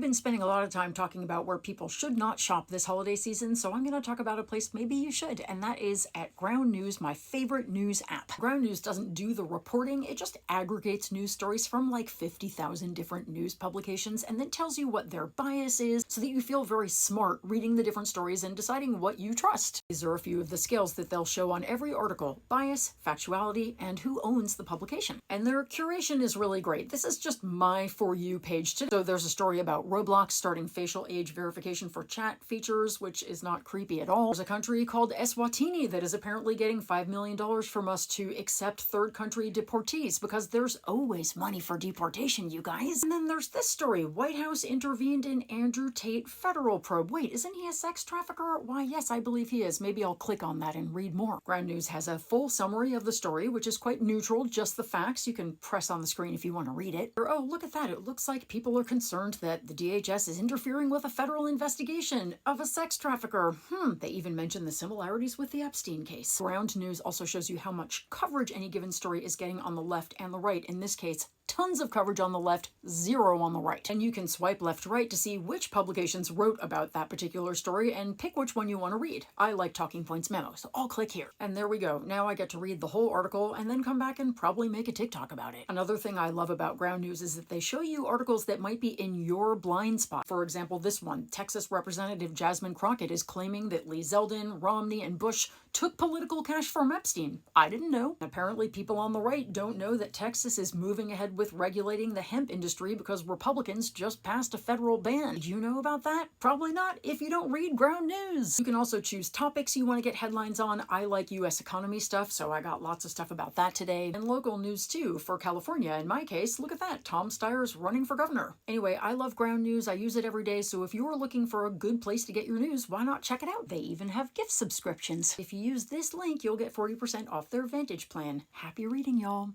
been spending a lot of time talking about where people should not shop this holiday season, so I'm going to talk about a place maybe you should, and that is at Ground News, my favorite news app. Ground News doesn't do the reporting, it just aggregates news stories from like 50,000 different news publications and then tells you what their bias is so that you feel very smart reading the different stories and deciding what you trust. These are a few of the scales that they'll show on every article: bias, factuality, and who owns the publication. And their curation is really great. This is just my For You page today. So there's a story about Roblox starting facial age verification for chat features, which is not creepy at all. There's a country called Eswatini that is apparently getting $5 million from us to accept third country deportees, because there's always money for deportation, you guys. And then there's this story: White House intervened in Andrew Tate federal probe. Wait, isn't he a sex trafficker? Why, yes, I believe he is. Maybe I'll click on that and read more. Ground News has a full summary of the story, which is quite neutral, just the facts. You can press on the screen if you want to read it. Or, oh, look at that. It looks like people are concerned that the DHS is interfering with a federal investigation of a sex trafficker. They even mention the similarities with the Epstein case. Ground News also shows you how much coverage any given story is getting on the left and the right. In this case, tons of coverage on the left, zero on the right. And you can swipe left-right to see which publications wrote about that particular story and pick which one you want to read. I like Talking Points Memo, so I'll click here. And there we go. Now I get to read the whole article and then come back and probably make a TikTok about it. Another thing I love about Ground News is that they show you articles that might be in your blind spot. For example, this one: Texas Representative Jasmine Crockett is claiming that Lee Zeldin, Romney, and Bush took political cash from Epstein. I didn't know. Apparently people on the right don't know that Texas is moving ahead with regulating the hemp industry because Republicans just passed a federal ban. Did you know about that? Probably not if you don't read Ground News. You can also choose topics you want to get headlines on. I like US economy stuff, so I got lots of stuff about that today. And local news too, for California. In my case, look at that. Tom Steyer's running for governor. Anyway, I love Ground News. I use it every day, so if you're looking for a good place to get your news, why not check it out? They even have gift subscriptions. If you use this link, you'll get 40% off their Vantage plan. Happy reading, y'all.